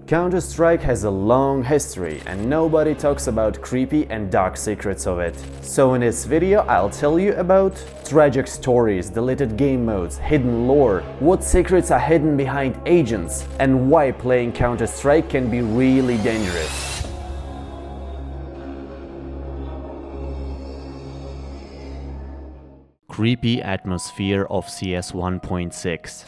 Counter-Strike has a long history and nobody talks about creepy and dark secrets of it. So in this video I'll tell you about tragic stories, deleted game modes, hidden lore, what secrets are hidden behind agents, and why playing Counter-Strike can be really dangerous. Creepy atmosphere of CS 1.6.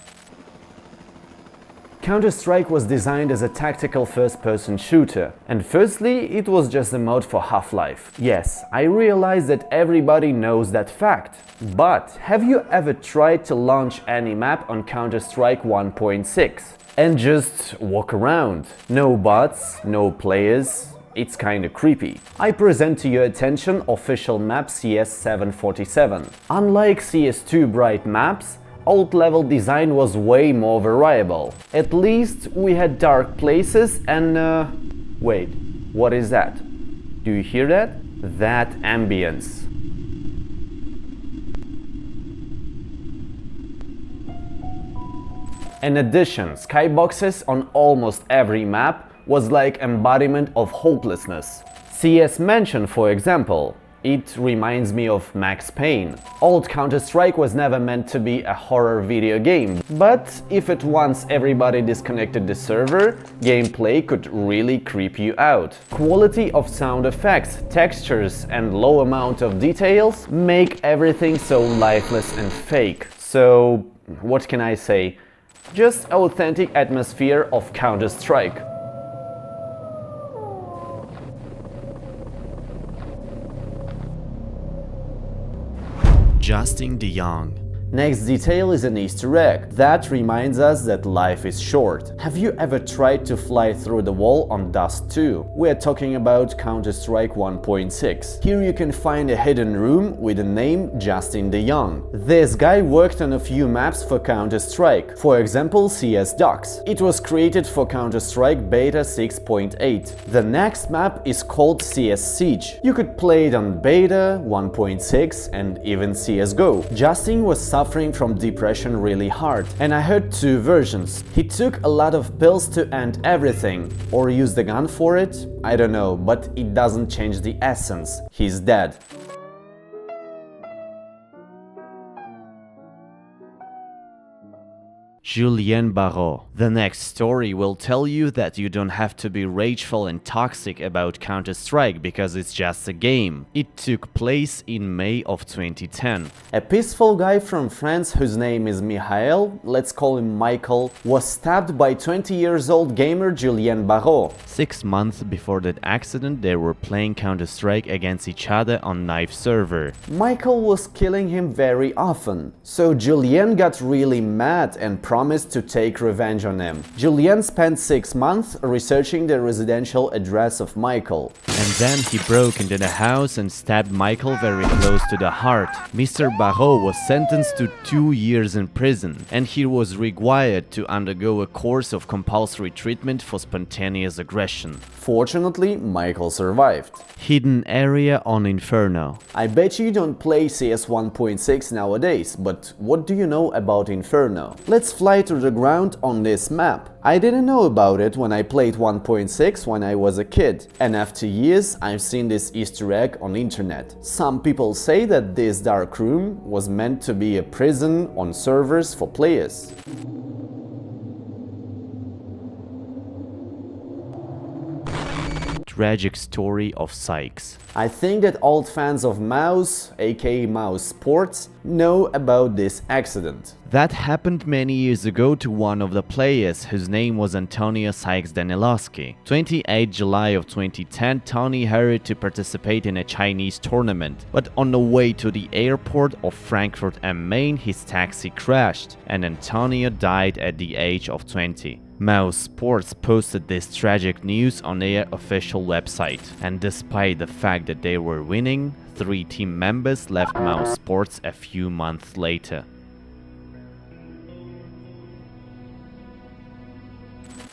Counter-Strike was designed as a tactical first-person shooter, and firstly, it was just a mode for Half-Life. Yes, I realize that everybody knows that fact. But have you ever tried to launch any map on Counter-Strike 1.6 and just walk around? No bots, no players. It's kinda creepy. I present to your attention official map CS 747. Unlike CS2 bright maps, old level design was way more variable. At least we had dark places and wait, what is that? Do you hear that? That ambience. In addition, skyboxes on almost every map was like embodiment of hopelessness. CS Mansion, for example. It reminds me of Max Payne. Old Counter-Strike was never meant to be a horror video game, but if at once everybody disconnected the server, gameplay could really creep you out. Quality of sound effects, textures and low amount of details make everything so lifeless and fake. So, what can I say? Just authentic atmosphere of Counter-Strike. DeJong. Next detail is an Easter egg that reminds us that life is short. Have you ever tried to fly through the wall on Dust 2? We're talking about Counter-Strike 1.6. Here you can find a hidden room with the name DeJong. This guy worked on a few maps for Counter-Strike, for example CS Docks. It was created for Counter-Strike Beta 6.8. The next map is called CS Siege. You could play it on Beta, 1.6 and even CSGO. Justin was suffering from depression really hard, and I heard two versions. He took a lot of pills to end everything, or used a gun for it, I don't know, but it doesn't change the essence. He's dead. Julien Barot. The next story will tell you that you don't have to be rageful and toxic about Counter-Strike because it's just a game. It took place in May of 2010. A peaceful guy from France whose name is Michael, let's call him Michael, was stabbed by 20-year-old gamer Julien Barot. 6 months before that accident, they were playing Counter-Strike against each other on Knife server. Michael was killing him very often, so Julien got really mad and promised to take revenge on him. Julien spent 6 months researching the residential address of Michael. And then he broke into the house and stabbed Michael very close to the heart. Mr. Barot was sentenced to 2 years in prison, and he was required to undergo a course of compulsory treatment for spontaneous aggression. Fortunately, Michael survived. Hidden area on Inferno. I bet you don't play CS 1.6 nowadays, but what do you know about Inferno? Let's fly to the ground on this map. I didn't know about it when I played 1.6 when I was a kid, and after years I've seen this Easter egg on internet. Some people say that this dark room was meant to be a prison on servers for players. Tragic story of Sykes. I think that old fans of Mouse, aka Mouse Sports, know about this accident. That happened many years ago to one of the players, whose name was Antonio Sykes-Danilowski. 28 July of 2010, Tony hurried to participate in a Chinese tournament, but on the way to the airport of Frankfurt am Main, his taxi crashed, and Antonio died at the age of 20. Mouse Sports posted this tragic news on their official website, and despite the fact that they were winning, 3 team members left Mouse Sports a few months later.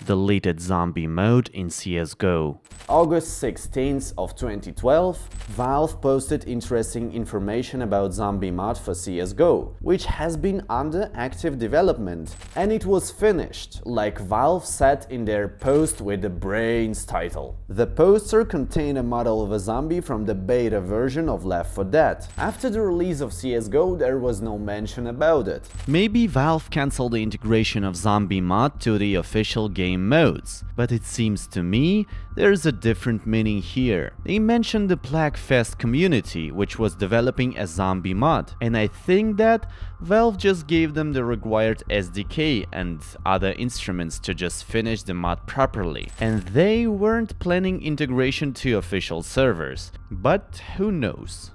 Deleted zombie mode in CSGO. August 16th of 2012, Valve posted interesting information about zombie mod for CSGO, which has been under active development, and it was finished, like Valve said in their post with the brains title. The poster contained a model of a zombie from the beta version of Left 4 Dead. After the release of CSGO, there was no mention about it. Maybe Valve cancelled the integration of zombie mod to the official game modes, but it seems to me there's a different meaning here. They mentioned the Plague Fest community, which was developing a zombie mod, and I think that Valve just gave them the required SDK and other instruments to just finish the mod properly, and they weren't planning integration to official servers, but who knows.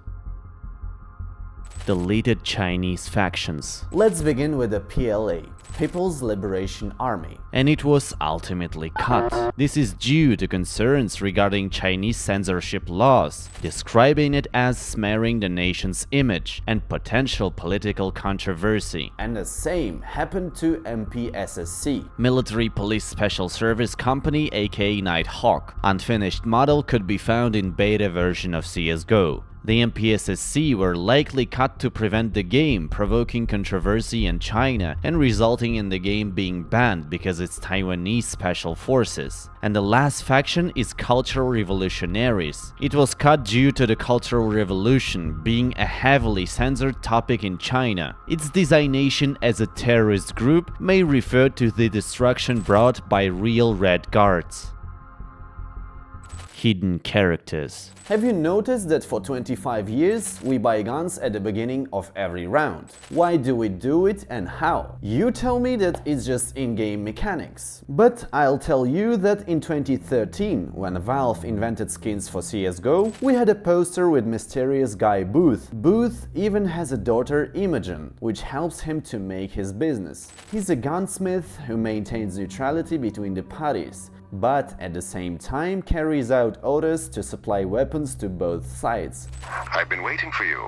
Deleted Chinese factions. Let's begin with the PLA, People's Liberation Army. And it was ultimately cut. This is due to concerns regarding Chinese censorship laws, describing it as smearing the nation's image and potential political controversy. And the same happened to MPSSC, Military Police Special Service Company, aka Nighthawk. Unfinished model could be found in beta version of CSGO. The MPSSC were likely cut to prevent the game, provoking controversy in China and resulting in the game being banned because it's Taiwanese special forces. And the last faction is Cultural Revolutionaries. It was cut due to the Cultural Revolution being a heavily censored topic in China. Its designation as a terrorist group may refer to the destruction brought by real Red Guards. Hidden characters. Have you noticed that for 25 years we buy guns at the beginning of every round? Why do we do it and how? You tell me that it's just in-game mechanics. But I'll tell you that in 2013, when Valve invented skins for CSGO, we had a poster with mysterious guy Booth. Booth even has a daughter Imogen, which helps him to make his business. He's a gunsmith who maintains neutrality between the parties, but at the same time carries out orders to supply weapons to both sides. I've been waiting for you.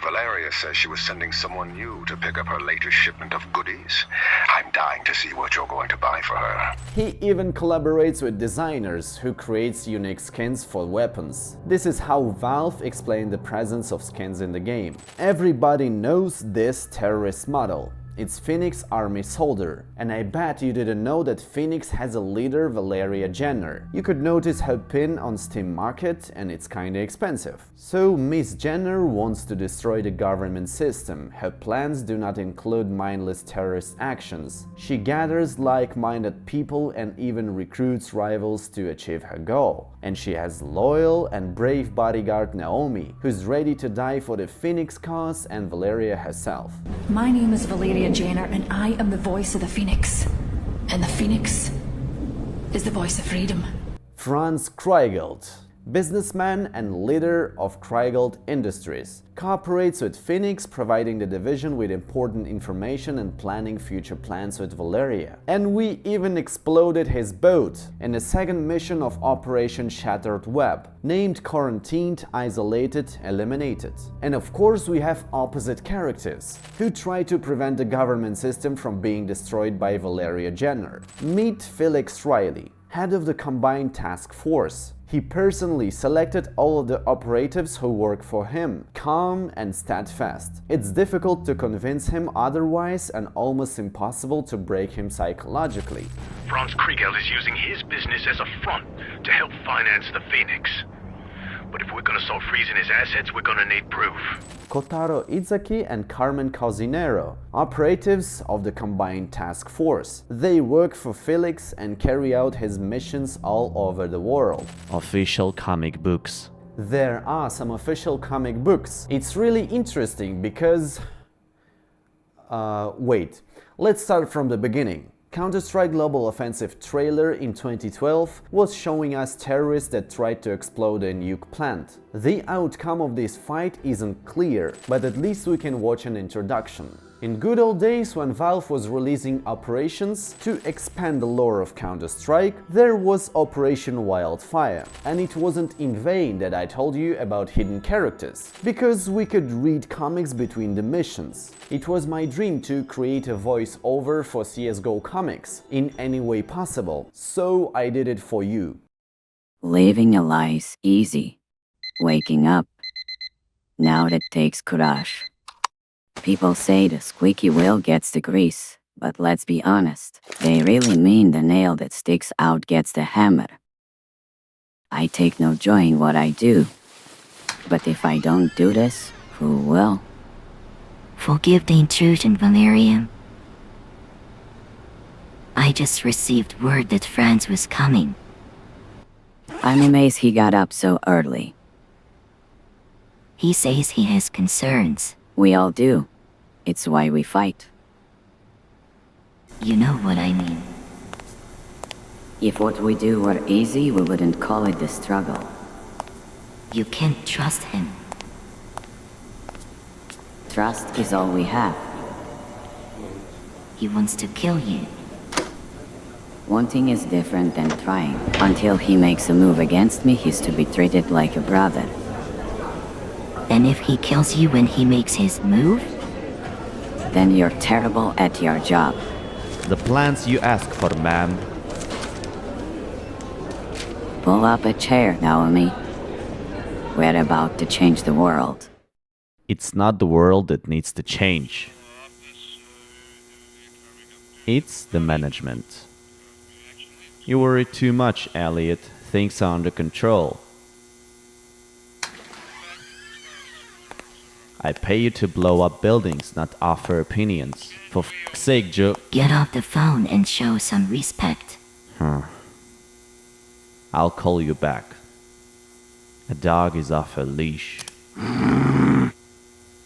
Valeria says she was sending someone new to pick up her latest shipment of goodies. I'm dying to see what you're going to buy for her. He even collaborates with designers who creates unique skins for weapons. This is how Valve explained the presence of skins in the game. Everybody knows this terrorist model. It's Phoenix Army Soldier, and I bet you didn't know that Phoenix has a leader, Valeria Jenner. You could notice her pin on Steam Market, and it's kinda expensive. So Miss Jenner wants to destroy the government system. Her plans do not include mindless terrorist actions. She gathers like-minded people and even recruits rivals to achieve her goal. And she has loyal and brave bodyguard Naomi, who's ready to die for the Phoenix cause, and Valeria herself. My name is Valeria Jenner, and I am the voice of the Phoenix. And the Phoenix is the voice of freedom. Franz Kreigelt, businessman and leader of Kreigelt Industries, cooperates with Phoenix, providing the division with important information and planning future plans with Valeria. And we even exploded his boat in the second mission of Operation Shattered Web, named Quarantined, Isolated, Eliminated. And of course we have opposite characters, who try to prevent the government system from being destroyed by Valeria Jenner. Meet Felix Riley, head of the Combined Task Force. He personally selected all of the operatives who work for him, calm and steadfast. It's difficult to convince him otherwise and almost impossible to break him psychologically. Franz Kreigelt is using his business as a front to help finance the Phoenix. But if we're gonna start freezing his assets, we're gonna need proof. Kotaro Izaki and Carmen Cosinero, operatives of the Combined Task Force. They work for Felix and carry out his missions all over the world. Official comic books. There are some official comic books. It's really interesting because... wait, let's start from the beginning. Counter-Strike Global Offensive trailer in 2012 was showing us terrorists that tried to explode a nuke plant. The outcome of this fight isn't clear, but at least we can watch an introduction. In good old days, when Valve was releasing operations to expand the lore of Counter-Strike, there was Operation Wildfire. And it wasn't in vain that I told you about hidden characters, because we could read comics between the missions. It was my dream to create a voice-over for CSGO comics in any way possible, so I did it for you. Living a life's easy. Waking up. Now that takes courage. People say the squeaky wheel gets the grease, but let's be honest, they really mean the nail that sticks out gets the hammer. I take no joy in what I do, but if I don't do this, who will? Forgive the intrusion, Valerian. I just received word that Franz was coming. I'm amazed he got up so early. He says he has concerns. We all do. It's why we fight. You know what I mean. If what we do were easy, we wouldn't call it the struggle. You can't trust him. Trust is all we have. He wants to kill you. Wanting is different than trying. Until he makes a move against me, he's to be treated like a brother. And if he kills you when he makes his move? Then you're terrible at your job. The plans you ask for, ma'am. Pull up a chair, Naomi. We're about to change the world. It's not the world that needs to change. It's the management. You worry too much, Elliot. Things are under control. I pay you to blow up buildings, not offer opinions. For f***'s sake, Joe. Get off the phone and show some respect. I'll call you back. A dog is off a leash.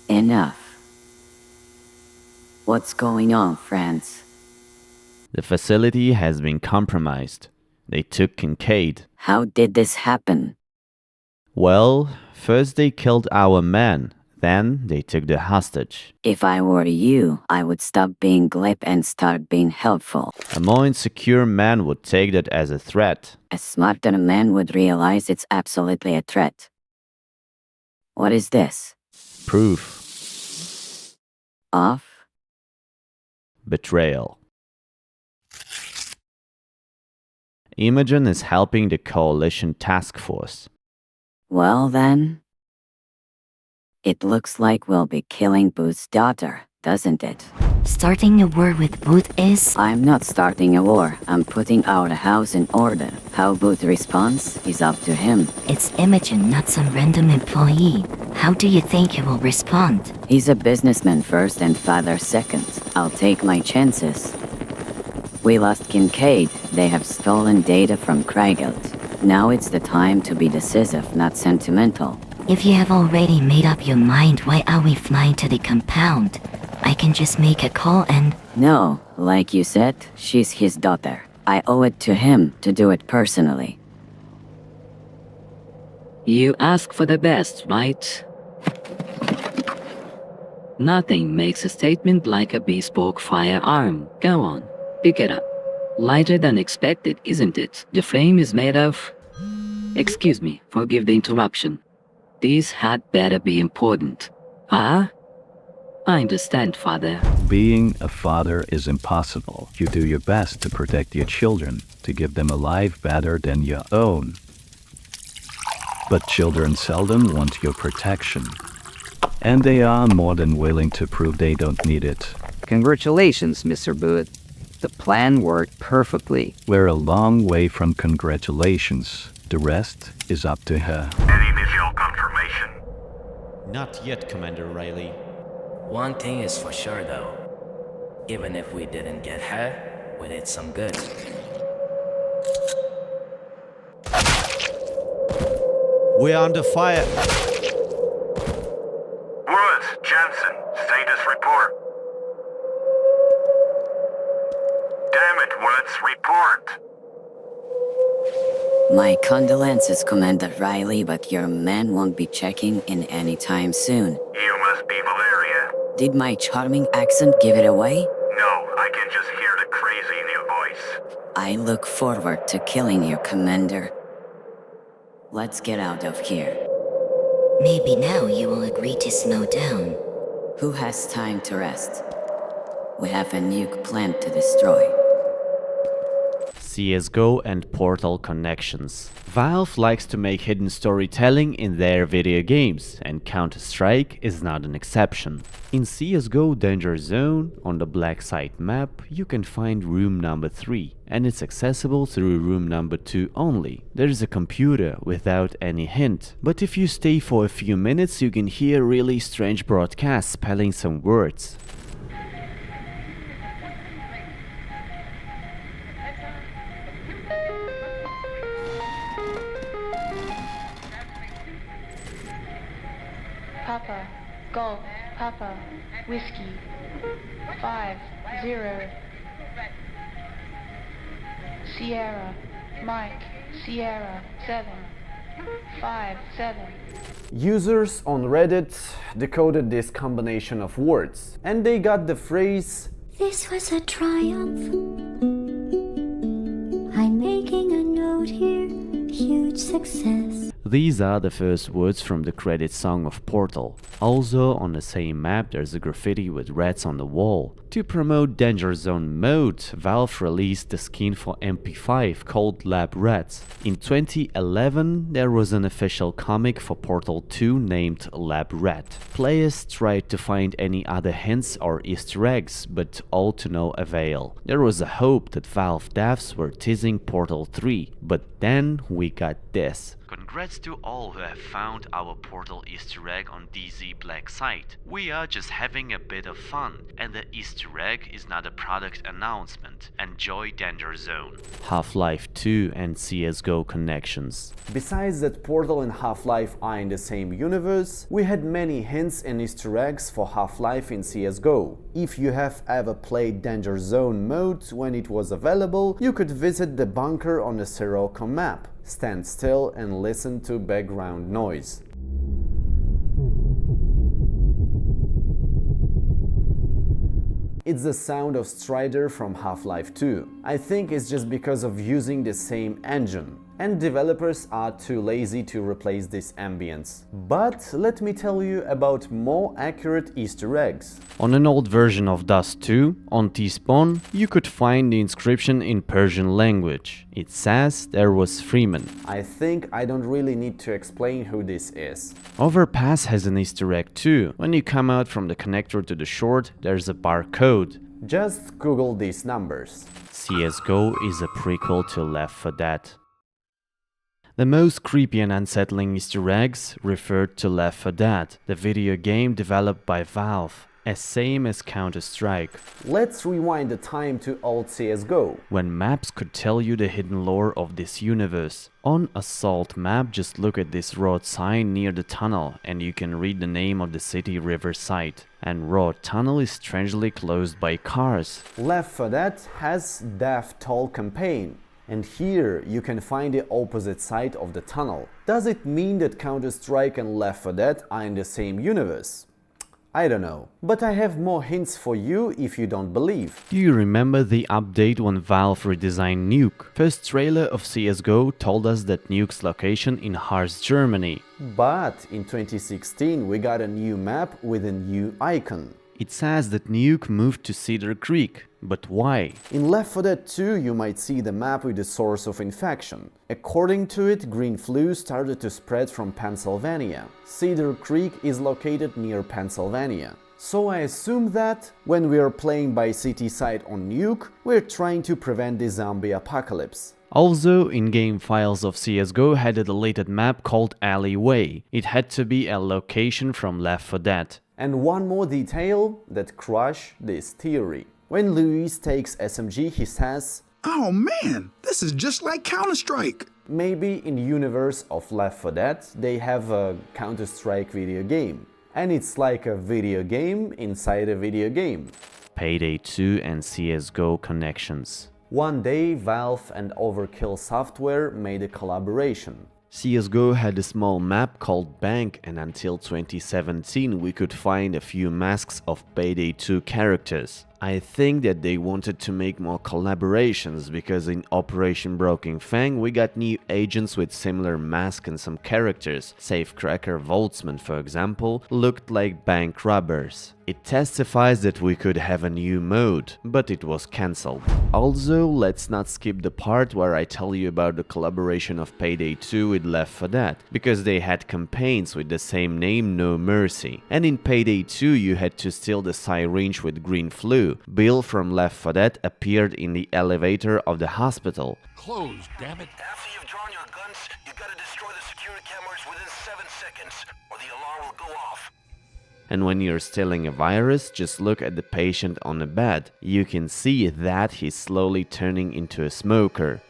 Enough. What's going on, Franz? The facility has been compromised. They took Kincaid. How did this happen? Well, first they killed our man. Then they took the hostage. If I were you, I would stop being glib and start being helpful. A more insecure man would take that as a threat. A smarter man would realize it's absolutely a threat. What is this? Proof. Of? Betrayal. Imogen is helping the coalition task force. Well then. It looks like we'll be killing Booth's daughter, doesn't it? Starting a war with Booth is... I'm not starting a war. I'm putting our house in order. How Booth responds is up to him. It's Imogen, not some random employee. How do you think he will respond? He's a businessman first and father second. I'll take my chances. We lost Kincaid. They have stolen data from Kriegelt. Now it's the time to be decisive, not sentimental. If you have already made up your mind, why are we flying to the compound? I can just make a call and... No, like you said, she's his daughter. I owe it to him to do it personally. You ask for the best, right? Nothing makes a statement like a bespoke firearm. Go on, pick it up. Lighter than expected, isn't it? The frame is made of... Excuse me, forgive the interruption. These had better be important. Ah? I understand, father. Being a father is impossible. You do your best to protect your children, to give them a life better than your own. But children seldom want your protection. And they are more than willing to prove they don't need it. Congratulations, Mr. Booth. The plan worked perfectly. We're a long way from congratulations. The rest is up to her. Any visual confirmation? Not yet, Commander Riley. One thing is for sure, though. Even if we didn't get her, we did some good. We're under fire. Woods, Jensen, status report. Damn it, Woods, report. My condolences, Commander Riley, but your man won't be checking in anytime soon. You must be Valeria. Did my charming accent give it away? No, I can just hear the crazy new voice. I look forward to killing you, Commander. Let's get out of here. Maybe now you will agree to slow down. Who has time to rest? We have a nuke planned to destroy. CSGO and Portal connections. Valve likes to make hidden storytelling in their video games, and Counter-Strike is not an exception. In CSGO Danger Zone, on the Black Site map, you can find room number 3, and it's accessible through room number 2 only. There is a computer without any hint, but if you stay for a few minutes you can hear really strange broadcasts spelling some words. Papa, Golf, Papa, Whiskey, 5-0. Sierra, Mike, Sierra, 7-5-7. Users on Reddit decoded this combination of words, and they got the phrase, "This was a triumph. I'm making a note here. Huge success." These are the first words from the credit song of Portal. Also on the same map there's a graffiti with rats on the wall. To promote Danger Zone mode, Valve released the skin for MP5 called Lab Rats. In 2011 there was an official comic for Portal 2 named Lab Rat. Players tried to find any other hints or Easter eggs, but all to no avail. There was a hope that Valve devs were teasing Portal 3, but then we got this. Congrats to all who have found our Portal Easter egg on DZ Black Site. We are just having a bit of fun, and the Easter egg is not a product announcement. Enjoy Danger Zone. Half-Life 2 and CSGO connections. Besides that Portal and Half-Life are in the same universe, we had many hints and Easter eggs for Half-Life in CSGO. If you have ever played Danger Zone mode when it was available, you could visit the bunker on the Sirocco map. Stand still and listen to background noise. It's the sound of Strider from Half-Life 2. I think it's just because of using the same engine, and developers are too lazy to replace this ambience. But let me tell you about more accurate Easter eggs. On an old version of Dust 2, on T-Spawn, you could find the inscription in Persian language. It says there was Freeman. I think I don't really need to explain who this is. Overpass has an Easter egg too. When you come out from the connector to the short, there's a barcode. Just Google these numbers. CSGO is a prequel to Left 4 Dead. The most creepy and unsettling Easter eggs referred to Left 4 Dead, the video game developed by Valve, as same as Counter-Strike. Let's rewind the time to old CSGO. When maps could tell you the hidden lore of this universe. On Assault map, just look at this road sign near the tunnel and you can read the name of the city Riverside. And road tunnel is strangely closed by cars. Left 4 Dead has Death Toll campaign. And here you can find the opposite side of the tunnel. Does it mean that Counter-Strike and Left 4 Dead are in the same universe? I don't know. But I have more hints for you if you don't believe. Do you remember the update when Valve redesigned Nuke? First trailer of CSGO told us that Nuke's location in Harz, Germany. But in 2016 we got a new map with a new icon. It says that Nuke moved to Cedar Creek, but why? In Left 4 Dead 2 you might see the map with the source of infection. According to it, green flu started to spread from Pennsylvania. Cedar Creek is located near Pennsylvania. So I assume that, when we are playing by city side on Nuke, we're trying to prevent the zombie apocalypse. Also, in-game files of CSGO had a deleted map called Alleyway. It had to be a location from Left 4 Dead. And one more detail that crush this theory. When Luis takes SMG, he says, "Oh man, this is just like Counter-Strike." Maybe in the universe of Left 4 Dead, they have a Counter-Strike video game. And it's like a video game inside a video game. PayDay 2 and CSGO connections. One day, Valve and Overkill Software made a collaboration. CSGO had a small map called Bank, and until 2017 we could find a few masks of PayDay 2 characters. I think that they wanted to make more collaborations, because in Operation Broken Fang we got new agents with similar masks and some characters. Safecracker Voltzman, for example, looked like bank robbers. It testifies that we could have a new mode, but it was cancelled. Also, let's not skip the part where I tell you about the collaboration of PayDay 2 with Left 4 Dead, because they had campaigns with the same name, No Mercy. And in PayDay 2 you had to steal the syringe with green flu. Bill from Left 4 Dead appeared in the elevator of the hospital. Close, damn it. After you've drawn your guns, you gotta destroy the security cameras within 7 seconds, or the alarm will go off. And when you're stealing a virus, just look at the patient on the bed. You can see that he's slowly turning into a smoker.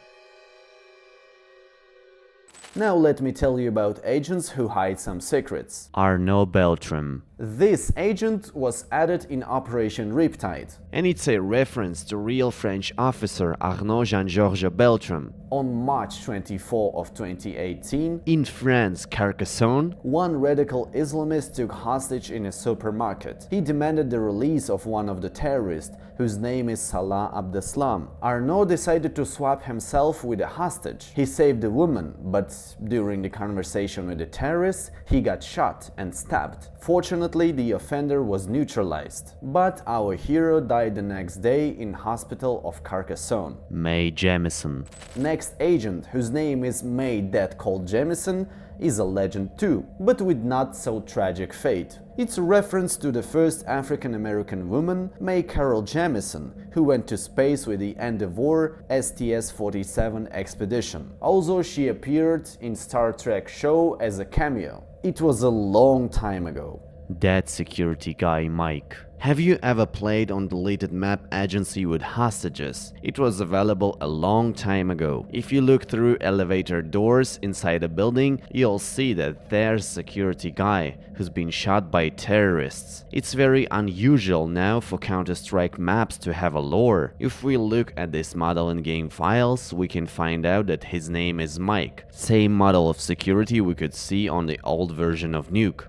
Now let me tell you about agents who hide some secrets. Arnaud Beltrame. This agent was added in Operation Riptide. And it's a reference to real French officer Arnaud Jean-Georges Beltrame. On March 24 of 2018, in France, Carcassonne, one radical Islamist took hostage in a supermarket. He demanded the release of one of the terrorists, whose name is Salah Abdeslam. Arnaud decided to swap himself with a hostage. He saved the woman, but during the conversation with the terrorist, he got shot and stabbed. Fortunately, the offender was neutralized. But our hero died the next day in hospital of Carcassonne. Mae Jamison. Next agent, whose name is Mae Jamison, is a legend too, but with not so tragic fate. It's a reference to the first African-American woman, Mae Jamison, who went to space with the Endeavour STS-47 expedition. Also, she appeared in Star Trek show as a cameo. It was a long time ago. That security guy Mike. Have you ever played on deleted map agency with hostages? It was available a long time ago. If you look through elevator doors inside a building, you'll see that there's a security guy who's been shot by terrorists. It's very unusual now for Counter-Strike maps to have a lore. If we look at this model in game files, we can find out that his name is Mike. Same model of security we could see on the old version of Nuke.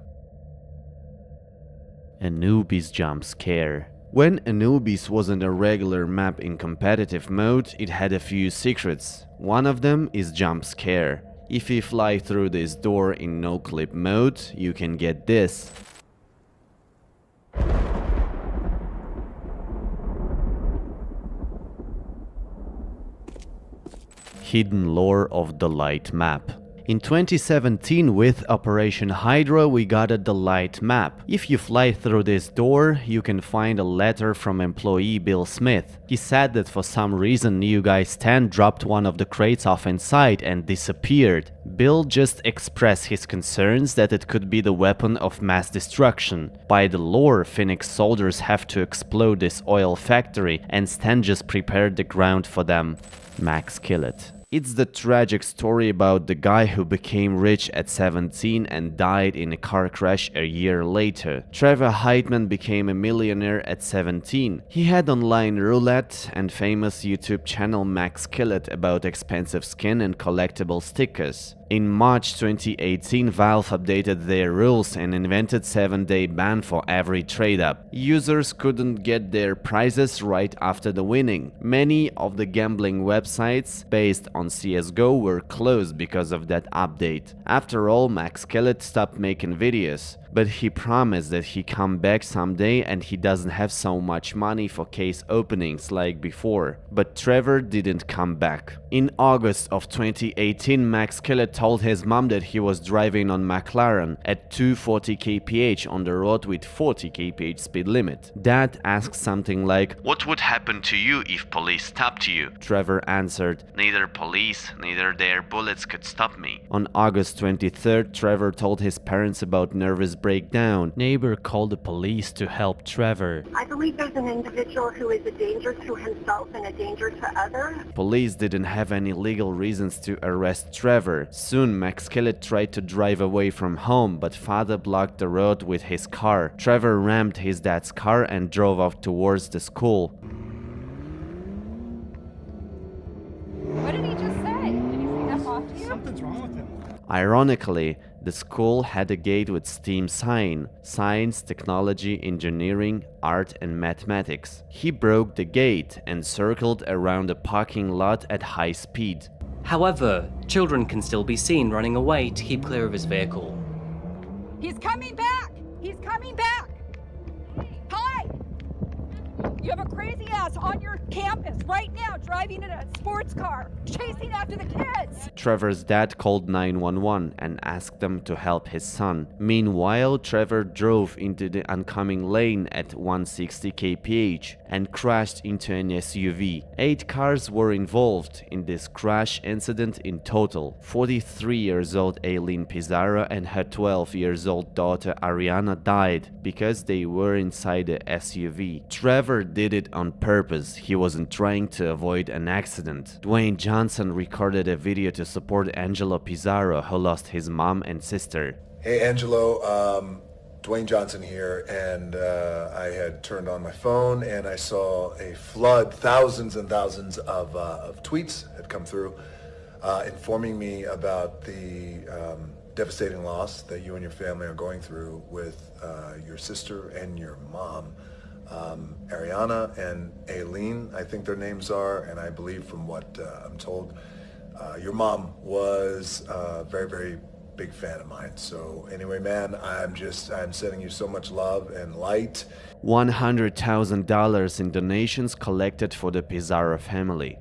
Anubis Jumpscare. When Anubis wasn't a regular map in competitive mode, it had a few secrets. One of them is Jumpscare. If you fly through this door in no-clip mode, you can get this. Hidden lore of the Light map. In 2017, with Operation Hydra, we got a Delight map. If you fly through this door, you can find a letter from employee Bill Smith. He said that for some reason New Guy's 10 dropped one of the crates off inside and disappeared. Bill just expressed his concerns that it could be the weapon of mass destruction. By the lore, Phoenix soldiers have to explode this oil factory, and Stan just prepared the ground for them. McSkillet. It's the tragic story about the guy who became rich at 17 and died in a car crash a year later. Trevor Heitman became a millionaire at 17. He had online roulette and famous YouTube channel McSkillet about expensive skin and collectible stickers. In March 2018, Valve updated their rules and invented 7-day ban for every trade-up. Users couldn't get their prizes right after the winning. Many of the gambling websites based on CSGO were closed because of that update. After all, McSkillet stopped making videos, but he promised that he'd come back someday and he doesn't have so much money for case openings like before. But Trevor didn't come back. In August of 2018, McSkillet told his mom that he was driving on McLaren at 240 kph on the road with 40 kph speed limit. Dad asked something like, "What would happen to you if police stopped you?" Trevor answered, "Neither police, neither their bullets could stop me." On August 23rd, Trevor told his parents about nervous breakdown. Neighbor called the police to help Trevor. "I believe there's an individual who is a danger to himself and a danger to others." Police didn't have any legal reasons to arrest Trevor. Soon, McSkillet tried to drive away from home, but father blocked the road with his car. Trevor rammed his dad's car and drove off towards the school. Something's wrong with him. Ironically, the school had a gate with STEAM sign: science, technology, engineering, art and mathematics. He broke the gate and circled around the parking lot at high speed. However, children can still be seen running away to keep clear of his vehicle. He's coming back! He's coming back! Hi! You have a crazy ass on your campus right now, driving in a sports car, chasing after the kids! Trevor's dad called 911 and asked them to help his son. Meanwhile, Trevor drove into the oncoming lane at 160 kph and crashed into an SUV. 8 cars were involved in this crash incident in total. 43-year-old Aileen Pizarro and her 12-year-old daughter Ariana died because they were inside the SUV. Trevor did it on purpose. He wasn't trying to avoid an accident. Dwayne Johnson recorded a video to support Angelo Pizarro, who lost his mom and sister. Hey Angelo, Dwayne Johnson here, and I had turned on my phone and I saw a flood, thousands and thousands of tweets had come through informing me about the devastating loss that you and your family are going through with your sister and your mom. Ariana and Aileen, I think their names are, and I believe from what I'm told, your mom was a very, very big fan of mine. So anyway, man, I'm sending you so much love and light. $100,000 in donations collected for the Pizarro family.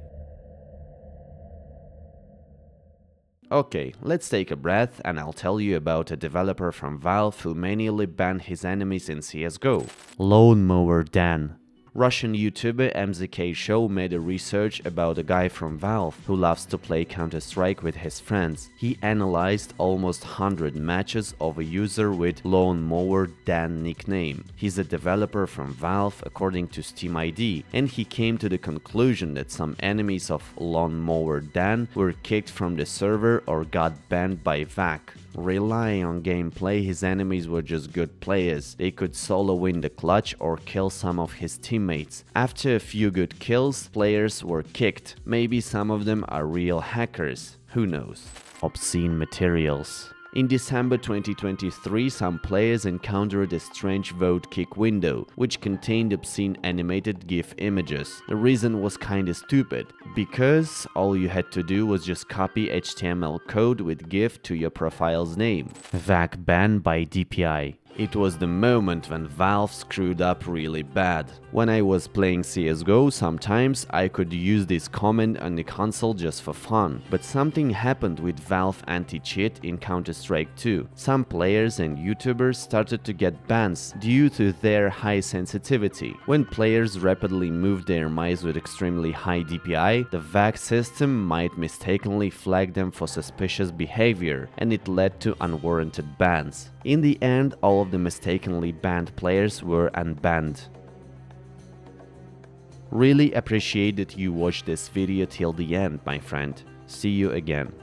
Okay, let's take a breath and I'll tell you about a developer from Valve who manually banned his enemies in CSGO. Lawnmower Dan. Russian YouTuber MZK Show made a research about a guy from Valve who loves to play Counter-Strike with his friends. He analyzed almost 100 matches of a user with Lawnmower Dan nickname. He's a developer from Valve according to Steam ID, and he came to the conclusion that some enemies of Lawnmower Dan were kicked from the server or got banned by VAC. Relying on gameplay, his enemies were just good players. They could solo win the clutch or kill some of his teammates. After a few good kills, players were kicked. Maybe some of them are real hackers. Who knows? Obscene materials. In December 2023, some players encountered a strange vote kick window, which contained obscene animated GIF images. The reason was kinda stupid, because all you had to do was just copy HTML code with GIF to your profile's name. VAC banned by DPI. It was the moment when Valve screwed up really bad. When I was playing CSGO, sometimes I could use this comment on the console just for fun, but something happened with Valve anti-cheat in Counter-Strike 2. Some players and YouTubers started to get bans due to their high sensitivity. When players rapidly moved their mice with extremely high DPI, the VAC system might mistakenly flag them for suspicious behavior, and it led to unwarranted bans. In the end, all of the mistakenly banned players were unbanned. Really appreciate that you watched this video till the end, my friend. See you again.